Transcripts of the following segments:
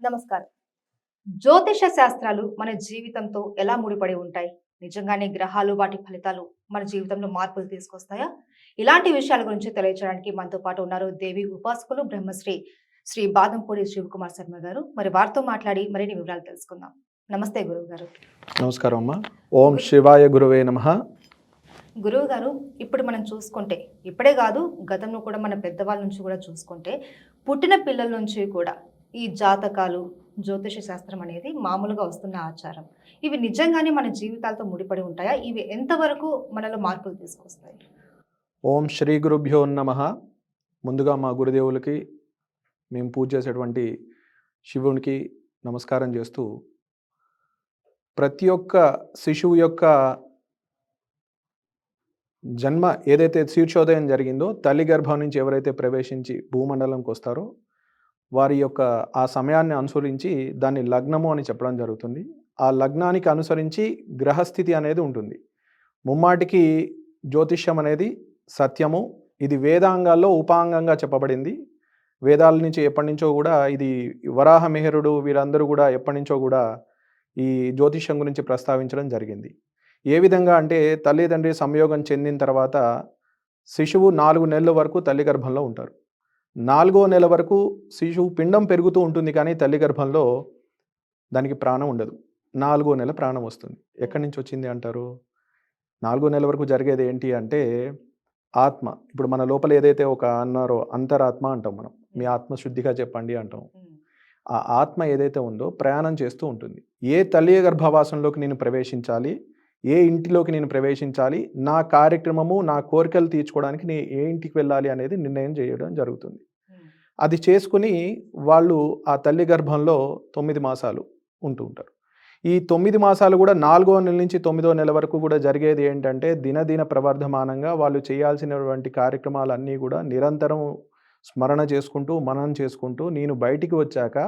నమస్కారం. జ్యోతిష శాస్త్రాలు మన జీవితంతో ఎలా ముడిపడి ఉంటాయి? నిజంగానే గ్రహాలు వాటి ఫలితాలు మన జీవితంలో మార్పులు తీసుకొస్తాయా? ఇలాంటి విషయాల గురించి తెలియజేయడానికి మనతో పాటు ఉన్నారు దేవి ఉపాసకులు బ్రహ్మశ్రీ శ్రీ బాదంపూడి శివకుమార్ శర్మ గారు. మరి వారితో మాట్లాడి మరిన్ని వివరాలు తెలుసుకుందాం. నమస్తే గురువు గారు. నమస్కారం అమ్మా. ఓం శివాయ గురువే నమః. గురువు గారు, ఇప్పుడు మనం చూసుకుంటే ఇప్పుడే కాదు గతంలో కూడా మన పెద్దవాళ్ళ నుంచి కూడా చూసుకుంటే పుట్టిన పిల్లల నుంచి కూడా ఈ జాతకాలు జ్యోతిష శాస్త్రం అనేది మామూలుగా వస్తున్న ఆచారం. ఇవి నిజంగానే మన జీవితాలతో ముడిపడి ఉంటాయా? ఇవి ఎంతవరకు మనలో మార్పులు తీసుకొస్తాయి? ఓం శ్రీ గురుభ్యో నమః. ముందుగా మా గురుదేవులకి మేము పూజ చేసేటువంటి శివునికి నమస్కారం చేస్తూ, ప్రతి ఒక్క శిశువు యొక్క జన్మ ఏదైతే శీర్షోదయం జరిగిందో, తల్లి గర్భం నుంచి ఎవరైతే ప్రవేశించి భూమండలంకి వస్తారో వారి యొక్క ఆ సమయాన్ని అనుసరించి దాన్ని లగ్నము అని చెప్పడం జరుగుతుంది. ఆ లగ్నానికి అనుసరించి గ్రహస్థితి అనేది ఉంటుంది. ముమ్మాటికి జ్యోతిష్యం అనేది సత్యము. ఇది వేదాంగాల్లో ఉపాంగంగా చెప్పబడింది. వేదాల నుంచి ఎప్పటినుంచో కూడా ఇది వరాహ మిహిరుడు వీరందరూ కూడా ఎప్పటినుంచో కూడా ఈ జ్యోతిష్యం గురించి ప్రస్తావించడం జరిగింది. ఏ విధంగా అంటే తల్లిదండ్రి సంయోగం చెందిన తర్వాత శిశువు 4 నెలల వరకు తల్లి గర్భంలో ఉంటారు. 4వ నెల వరకు శిశువు పిండం పెరుగుతూ ఉంటుంది, కానీ తల్లి గర్భంలో దానికి ప్రాణం ఉండదు. 4వ నెల ప్రాణం వస్తుంది. ఎక్కడి నుంచి వచ్చింది అంటారు? 4వ నెల వరకు జరిగేది ఏంటి అంటే ఆత్మ. ఇప్పుడు మన లోపల ఏదైతే ఒక అన్నారో అంతరాత్మ అంటాం మనం. మీ ఆత్మ శుద్ధిగా చెప్పండి అంటాం. ఆ ఆత్మ ఏదైతే ఉందో ప్రయాణం చేస్తూ ఉంటుంది. ఏ తల్లి గర్భవాసంలోకి నేను ప్రవేశించాలి, ఏ ఇంటిలోకి నేను ప్రవేశించాలి, నా కార్యక్రమము నా కోరికలు తీర్చుకోవడానికి నేను ఏ ఇంటికి వెళ్ళాలి అనేది నిర్ణయం చేయడం జరుగుతుంది. అది చేసుకుని వాళ్ళు ఆ తల్లి గర్భంలో 9 మాసాలు ఉంటూ ఉంటారు. ఈ 9 మాసాలు కూడా 4వ నెల నుంచి 9వ నెల వరకు కూడా జరిగేది ఏంటంటే దినదిన ప్రవర్ధమానంగా వాళ్ళు చేయాల్సినటువంటి కార్యక్రమాలన్నీ కూడా నిరంతరం స్మరణ చేసుకుంటూ మననం చేసుకుంటూ, నేను బయటికి వచ్చాక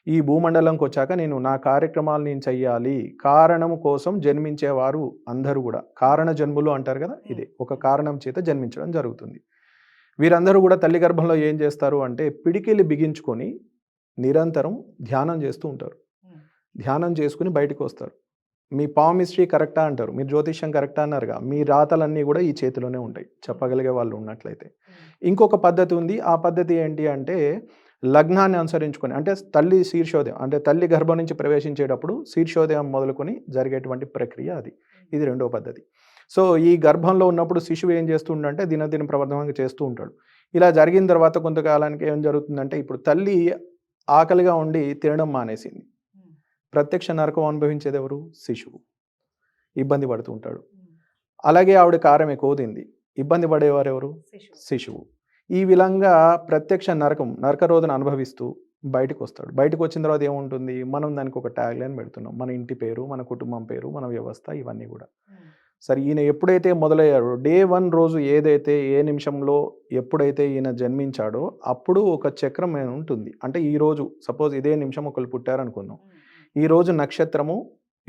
ఈ భూమండలంకి వచ్చాక నేను నా కార్యక్రమాలు నేను చెయ్యాలి. కారణం కోసం జన్మించేవారు అందరూ కూడా కారణ జన్ములు అంటారు కదా, ఇదే ఒక కారణం చేత జన్మించడం జరుగుతుంది. వీరందరూ కూడా తల్లి గర్భంలో ఏం చేస్తారు అంటే పిడికిలి బిగించుకొని నిరంతరం ధ్యానం చేస్తూ ఉంటారు. ధ్యానం చేసుకుని బయటకు వస్తారు. మీ పామిస్ట్రీ కరెక్టా అంటారు, మీరు జ్యోతిష్యం కరెక్టా అన్నారుగా, మీ రాతలన్నీ కూడా ఈ చేతిలోనే ఉంటాయి చెప్పగలిగే వాళ్ళు ఉన్నట్లయితే. ఇంకొక పద్ధతి ఉంది. ఆ పద్ధతి ఏంటి అంటే లగ్నాన్ని అనుసరించుకొని, అంటే తల్లి శీర్షోదయం, అంటే తల్లి గర్భం నుంచి ప్రవేశించేటప్పుడు శీర్షోదయం మొదలుకొని జరిగేటువంటి ప్రక్రియ అది. ఇది రెండో పద్ధతి. సో ఈ గర్భంలో ఉన్నప్పుడు శిశువు ఏం చేస్తుండంటే దినదిన ప్రవర్ధనంగా చేస్తూ ఉంటాడు. ఇలా జరిగిన తర్వాత కొంతకాలానికి ఏం జరుగుతుందంటే, ఇప్పుడు తల్లి ఆకలిగా ఉండి తినడం మానేసింది. ప్రత్యక్ష నరకం అనుభవించేది ఎవరు? శిశువు. ఇబ్బంది పడుతూ ఉంటాడు. అలాగే ఆవిడ కారం ఎక్కువ తింది, ఇబ్బంది పడేవారు ఎవరు? శిశువు. ఈ విధంగా ప్రత్యక్ష నరక రోదన అనుభవిస్తూ బయటకు వస్తాడు. బయటకు వచ్చిన తర్వాత ఏముంటుంది? మనం దానికి ఒక ట్యాగ్ లైన్ పెడుతున్నాం. మన ఇంటి పేరు, మన కుటుంబం పేరు, మన వ్యవస్థ, ఇవన్నీ కూడా. సరే, ఈయన ఎప్పుడైతే మొదలయ్యాడో డే 1 రోజు ఏదైతే ఏ నిమిషంలో ఎప్పుడైతే ఈయన జన్మించాడో అప్పుడు ఒక చక్రం ఉంటుంది. అంటే ఈరోజు సపోజ్ ఇదే నిమిషం ఒకరు పుట్టారనుకుందాం. ఈరోజు నక్షత్రము,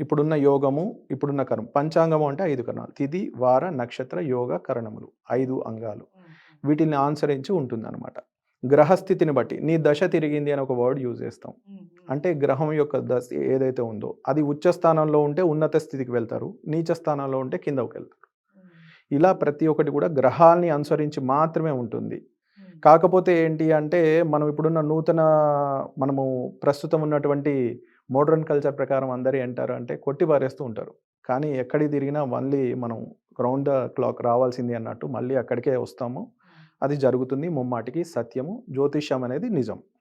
ఇప్పుడున్న యోగము, ఇప్పుడున్న కర్మ. పంచాంగము అంటే 5 కరణాలు: తిథి, వార, నక్షత్ర, యోగ, కరణములు, 5 అంగాలు. వీటిని అనుసరించి ఉంటుందన్నమాట. గ్రహస్థితిని బట్టి నీ దశ తిరిగింది అని ఒక వర్డ్ యూజ్ చేస్తాం. అంటే గ్రహం యొక్క దశ ఏదైతే ఉందో అది ఉచ్చ స్థానంలో ఉంటే ఉన్నత స్థితికి వెళ్తారు, నీచ స్థానంలో ఉంటే కిందకు వెళ్తారు. ఇలా ప్రతి ఒక్కటి కూడా గ్రహాల్ని అనుసరించి మాత్రమే ఉంటుంది. కాకపోతే ఏంటి అంటే మనం ఇప్పుడున్న మనము ప్రస్తుతం ఉన్నటువంటి మోడర్న్ కల్చర్ ప్రకారం అందరూ ఏంటారు అంటే కొట్టి పారేస్తూ ఉంటారు. కానీ ఎక్కడికి తిరిగినా మళ్ళీ మనం రౌండ్ ద క్లాక్ రావాల్సింది అన్నట్టు మళ్ళీ అక్కడికే వస్తాము. అది జరుగుతుంది. ముమ్మాటికి సత్యము. జ్యోతిష్యం అనేది నిజం.